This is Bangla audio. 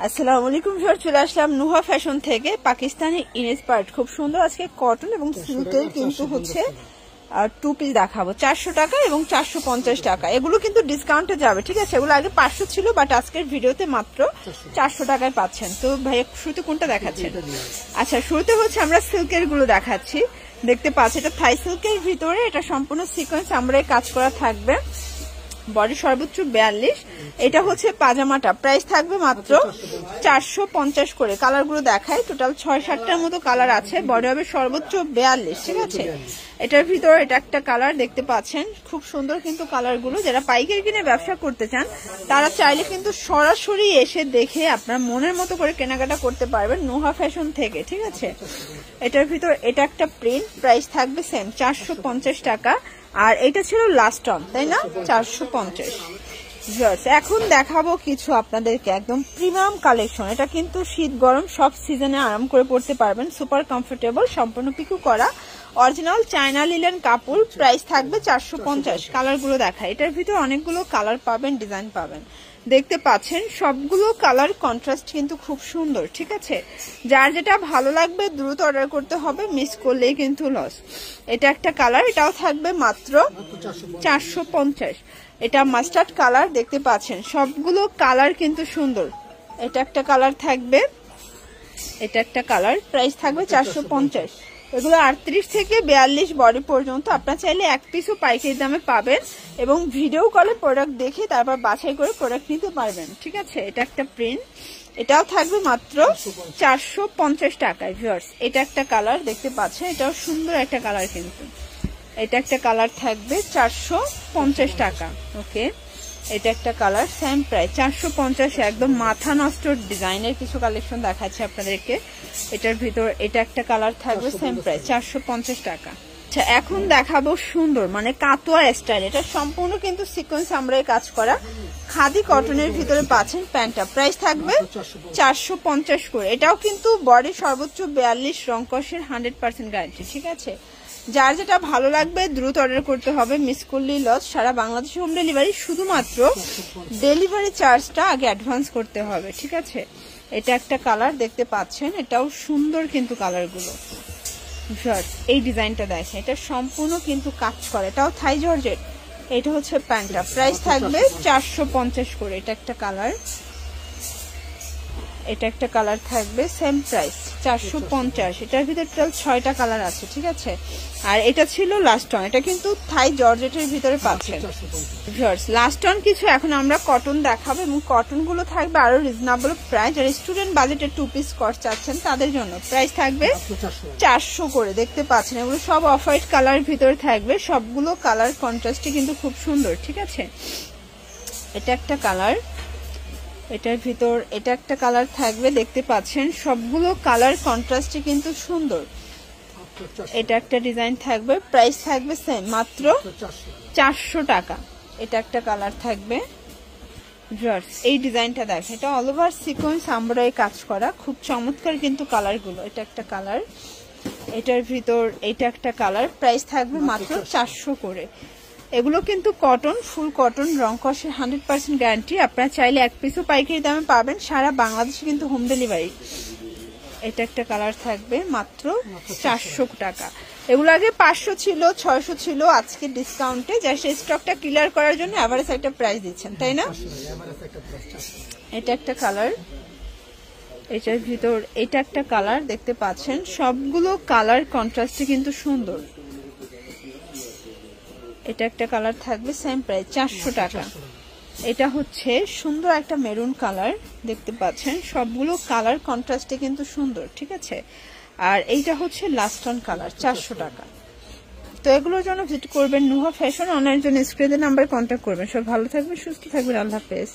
আসসালামু আলাইকুম ভিউয়ার, চলে আসলাম নুহা ফ্যাশন থেকে। পাকিস্তানি ইনস্পায়ার্ড খুব সুন্দর আজকে কটন এবং সিল্কের কিন্তু হচ্ছে টু পিস দেখাবো 400 টাকা এবং 450 টাকা। এগুলো কিন্তু ডিসকাউন্টে যাবে, ঠিক আছে? এগুলো আগে 500 ছিল, বাট আজকের ভিডিওতে মাত্র 400 টাকায় পাচ্ছেন। তো ভাই শুরুতে কোনটা দেখাচ্ছেন? আচ্ছা, শুরুতে হচ্ছে আমরা সিল্কের গুলো দেখাচ্ছি। দেখতে পাচ্ছি এটা থাই সিল্কের ভিতরে, এটা সম্পূর্ণ সিকোয়েন্স আমরা কাজ করা থাকবে। বডি সর্বোচ্চ 42। এটা হচ্ছে পাজামাটা, প্রাইস থাকবে মাত্র 450 করে। কালার গুলো দেখায়, টোটাল 6-7টার মতো কালার আছে। বডি হবে সর্বোচ্চ 42, ঠিক আছে? এটার ভিতরে এটা একটা কালার দেখতে পাচ্ছেন, খুব সুন্দর কিন্তু কালার গুলো। যারা পাইকারি কিনে ব্যবসা করতে চান তারা চাইলে কিন্তু সরাসরি এসে দেখে আপনার মনের মতো করে কেনাকাটা করতে পারবেন নুহা ফ্যাশন থেকে, ঠিক আছে? এটার ভিতর এটা একটা প্রিন্ট, প্রাইস থাকবে সেম 450 টাকা। আর এটা ছিল লাস্ট অন, তাই না? 450। এখন দেখাবো কিছু আপনাদেরকে একদম প্রিমিয়াম কালেকশন। এটা কিন্তু শীত গরম সব সিজনে আরাম করে পড়তে পারবেন, সুপার কমফোর্টেবল, সম্পূর্ণ পিকু করা, অরিজিনাল চায়না লিলেন কাপড়। প্রাইস থাকবে 450। কালার গুলো দেখা, এটার ভিতর অনেকগুলো কালার পাবেন, ডিজাইন পাবেন, দেখতে পাচ্ছেন। সবগুলো কালার কন্ট্রাস্ট কিন্তু খুব সুন্দর, ঠিক আছে? যার যেটা ভালো লাগবে দ্রুত অর্ডার করতে হবে, মিস করলেই কিন্তু লস। এটা একটা কালার, এটাও থাকবে মাত্র 450। এটা মাস্টার্ড কালার, দেখতে পাচ্ছেন। সবগুলো কালার কিন্তু সুন্দর। এটা একটা কালার থাকবে, এটা একটা কালার, প্রাইস থাকবে 450। এগুলো 38 থেকে 42 বডি পর্যন্ত। আপনার চাইলে এক পিসও পাইকারি দামে পাবেন এবং ভিডিও কলে প্রোডাক্ট দেখে তারপর বাছাই করে প্রোডাক্ট নিতে পারবেন, ঠিক আছে? এটা একটা প্রিন্ট, এটাও থাকবে মাত্র 450 টাকায়। ভিউয়ার্স, এটা একটা কালার দেখতে পাচ্ছেন, এটাও সুন্দর একটা কালার কিন্তু। এটা একটা কালার থাকবে 450 টাকা। ওকে, এটা একটা কালার, সেম প্রাইস 450। একদম মাথা নষ্ট ডিজাইনের কিছু কালেকশন দেখাচ্ছে আপনাদেরকে। এটার ভিতর এটা একটা কালার থাকবে, সেম প্রাইস 450 টাকা। আচ্ছা, এখন দেখাবো সুন্দর মানে কাতোয়া স্টাইল। এটা সম্পূর্ণ কিন্তু সিকোয়েন্স আমরা কাজ করা, খাদি কটনের ভিতরে পাচ্ছেন। প্যান্টটা প্রাইস থাকবে 450 করে। এটাও কিন্তু বডি সর্বোচ্চ 42, রংকশের 100% গ্যারান্টি, ঠিক আছে? যার যেটা ভালো লাগবে দ্রুত অর্ডার করতে হবে, মিস করলেই লস। সারা বাংলাদেশে হোম ডেলিভারি, শুধুমাত্র ডেলিভারি চার্জটা আগে অ্যাডভান্স করতে হবে, ঠিক আছে? এটা একটা কালার দেখতে পাচ্ছেন, এটাও সুন্দর কিন্তু কালারগুলো। এই ডিজাইনটা দেখেন, এটা সম্পূর্ণ কিন্তু কাজ করে, এটাও থাই জর্জেট। এটা হচ্ছে প্যান্টটা, প্রাইস থাকবে 450 করে। এটা একটা কালার, এটা একটা কালার থাকবে, সেম প্রাইস 450। এটার ভিতরে টোটাল 6টা কালার আছে, ঠিক আছে? আর এটা ছিল লাস্ট অন, এটা কিন্তু থাই জর্জেটের ভিতরে পাচ্ছেন। লাস্ট অন কিছু এখন আমরা কটন দেখাবো এবং কটন গুলো থাকবে আরো রিজনেবল প্রাইস। আর স্টুডেন্ট বাজেটে টু পিস কট চাচ্ছেন তাদের জন্য প্রাইস থাকবে 400 করে। দেখতে পাচ্ছেন এগুলো সব অফ হোয়াইট কালার ভিতরে থাকবে, সবগুলো কালার কন্ট্রাস্টে কিন্তু খুব সুন্দর, ঠিক আছে? এটা একটা কালার, এটার ভিতর এটা একটা কালার থাকবে, দেখতে পাচ্ছেন। সবগুলো কালার কন্ট্রাস্টে কিন্তু সুন্দর। এটা একটা ডিজাইন থাকবে, প্রাইস থাকবে সেম মাত্র 400 টাকা। এটা একটা কালার থাকবে। এই ডিজাইনটা দেখেন, এটা অল ওভার সিকোয়েন্স আমরা কাজ করা, খুব চমৎকার কিন্তু কালারগুলো। এটা একটা কালার, এটার ভিতর এটা একটা কালার, প্রাইস থাকবে মাত্র 400 করে। এগুলো কিন্তু কটন, ফুল কটন, রংকশের 100% গ্যারান্টি। আপনারা চাইলে এক পিসও পাইকারি দামে পাবেন, সারা বাংলাদেশে কিন্তু হোম ডেলিভারি। এটা একটা কালার থাকবে মাত্র 400 টাকা। এগুলো আগে 500 ছিল, 600 ছিল, আজকে ডিসকাউন্টে জাস্ট স্টকটা ক্লিয়ার করার জন্য এভারেজ একটা প্রাইস দিচ্ছেন, তাই না? এটা একটা কালার, এটার ভিতর এটা একটা কালার দেখতে পাচ্ছেন। সবগুলো কালার কন্ট্রাস্টে কিন্তু সুন্দর। এটা একটা কালার থাকবে, সেম প্রাইস 400 টাকা। এটা হচ্ছে সুন্দর একটা মেরুন কালার, দেখতে পাচ্ছেন। সবগুলো কালার কন্ট্রাস্টে কিন্তু সুন্দর, ঠিক আছে? আর এইটা হচ্ছে লাস্ট অন কালার, 400 টাকা। তো এগুলোর জন্য ভিজিট করবেন নুহা ফ্যাশন, অনলাইনের জন্য স্ক্রিনের নাম্বার কন্ট্যাক্ট করবেন। সব ভালো থাকবেন, সুস্থ থাকবেন, আল্লাহ হাফেজ।